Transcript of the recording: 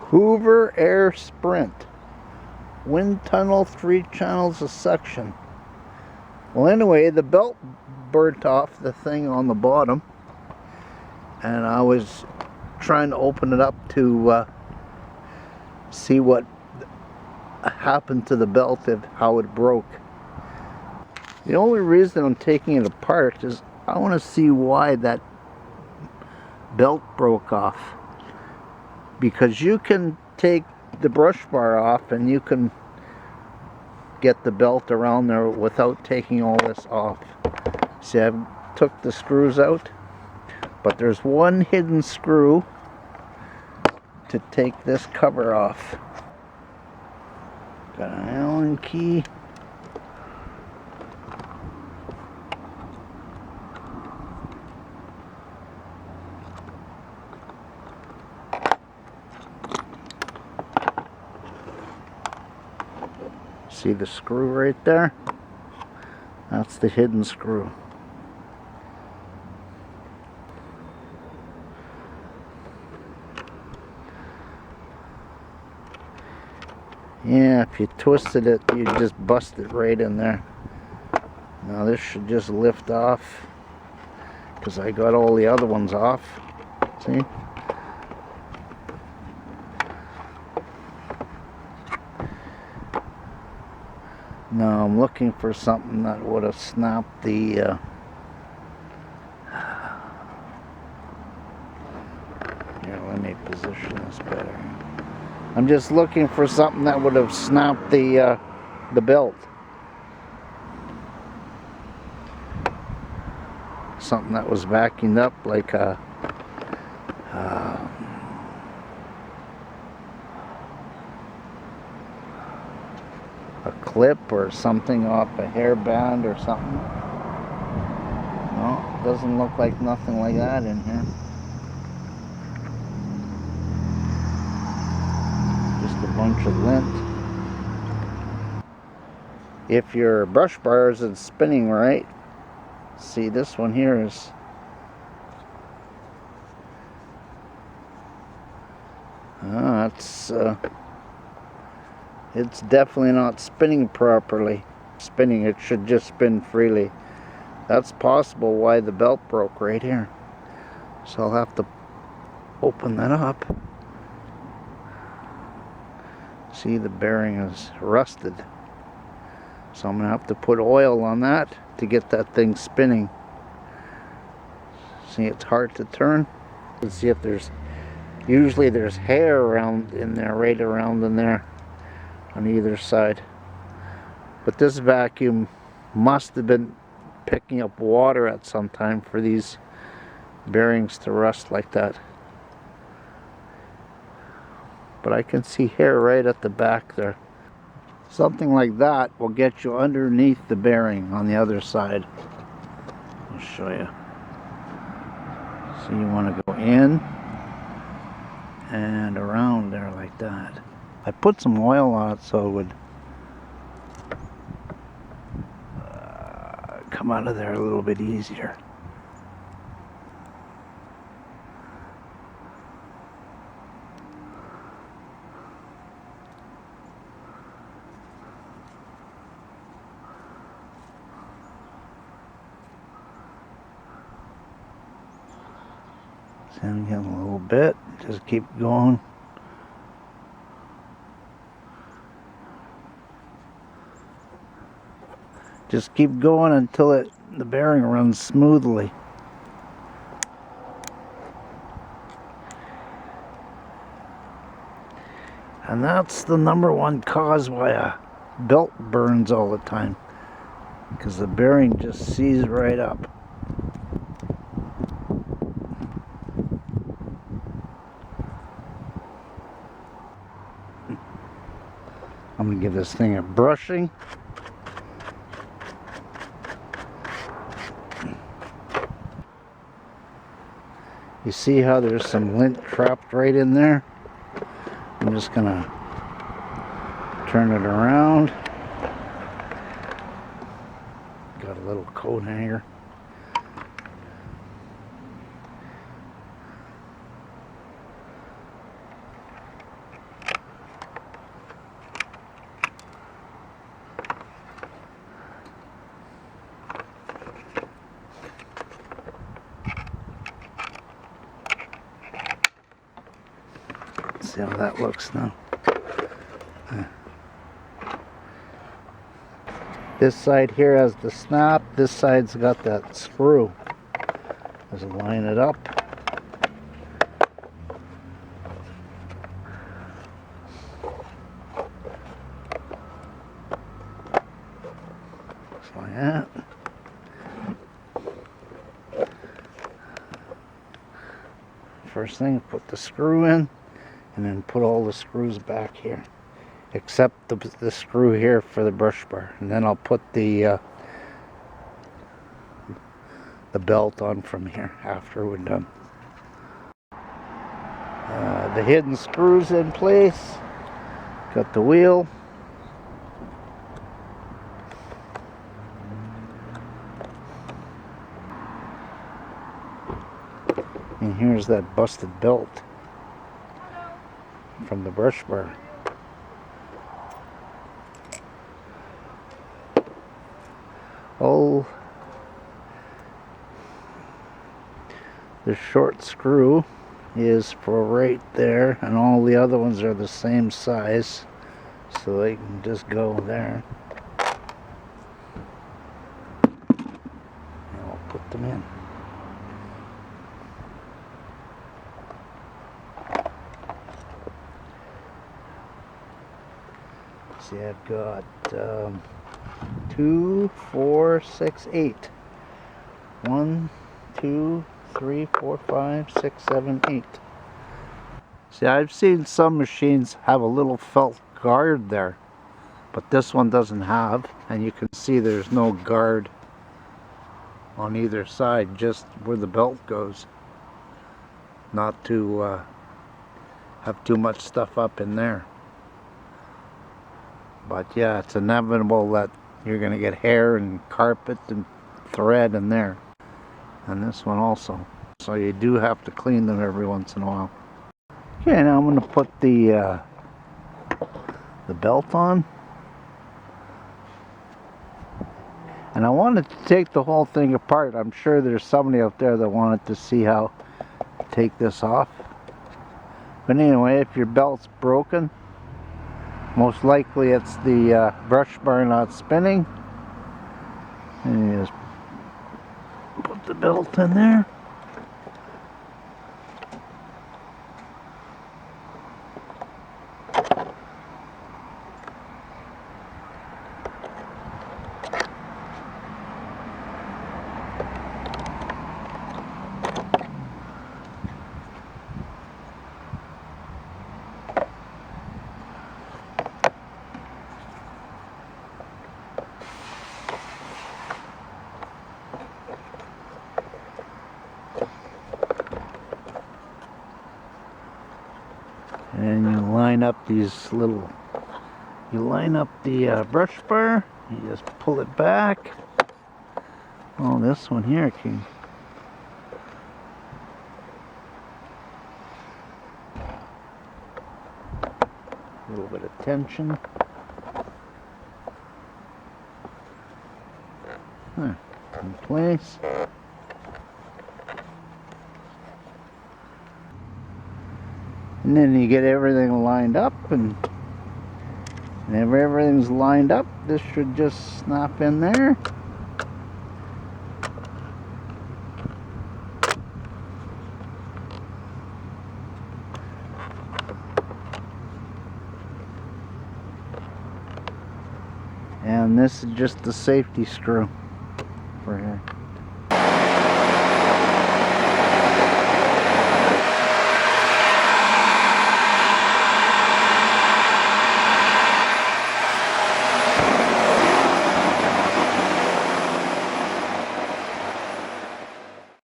Hoover Air Sprint. Wind tunnel, 3 channels a section. Well, anyway, the belt burnt off the thing on the bottom, and I was trying to open it up to see what happened to the belt, how it broke. The only reason I'm taking it apart is I want to see why that belt broke off, because you can take the brush bar off and you can get the belt around there without taking all this off. See, I took the screws out, but there's one hidden screw to take this cover off. Got an Allen key. See the screw right there? That's the hidden screw. Yeah, if you twisted it, you just bust it right in there. Now this should just lift off, because I got all the other ones off. See? Now I'm looking for something that would have snapped the here, let me position this better. I'm just looking for something that would have snapped the belt. Something that was vacuumed up, like a clip or something off a hairband or something. No, it doesn't look like nothing like that in here. Just a bunch of lint. If your brush bar isn't spinning right, see, this one here is it's definitely not spinning properly. It should just spin freely. That's possible why the belt broke right here. So I'll have to open that up. See, the bearing is rusted. So I'm going to have to put oil on that to get that thing spinning. See, it's hard to turn. Let's see if usually there's hair around in there, right around in there on either side. But this vacuum must have been picking up water at some time for these bearings to rust like that. But I can see hair right at the back there. Something like that will get you underneath the bearing on the other side. I'll show you. So you want to go in and around there like that. I put some oil on it so it would come out of there a little bit easier. Sand him a little bit, just keep going. Just keep going until the bearing runs smoothly. And that's the #1 cause why a belt burns all the time, because the bearing just seized right up. I'm going to give this thing a brushing. You see how there's some lint trapped right in there? I'm just going to turn it around. Got a little coat hanger. See how that looks now. This side here has the snap. This side's got that screw. Just line it up. Just like that. First thing, put the screw in, and then put all the screws back here, except the screw here for the brush bar, and then I'll put the belt on from here after we're done. The hidden screws in place. Got the wheel. And here's that busted belt from the brush bar. Oh, the short screw is for right there, and all the other ones are the same size, so they can just go there. And I'll put them in. See, I've got 2, 4, 6, 8. 1, 2, 3, 4, 5, 6, 7, 8. See, I've seen some machines have a little felt guard there, but this one doesn't have, and you can see there's no guard on either side, just where the belt goes. Not to have too much stuff up in there. But yeah, it's inevitable that you're going to get hair and carpet and thread in there. And this one also. So you do have to clean them every once in a while. Okay, now I'm going to put the belt on. And I wanted to take the whole thing apart. I'm sure there's somebody out there that wanted to see how to take this off. But anyway, if your belt's broken, most likely it's the brush bar not spinning. And you just put the belt in there. And you line up these little, you line up the brush bar, you just pull it back. Oh, this one here can, a little bit of tension. In place. And then you get everything lined up, and whenever everything's lined up, this should just snap in there. And this is just the safety screw for here.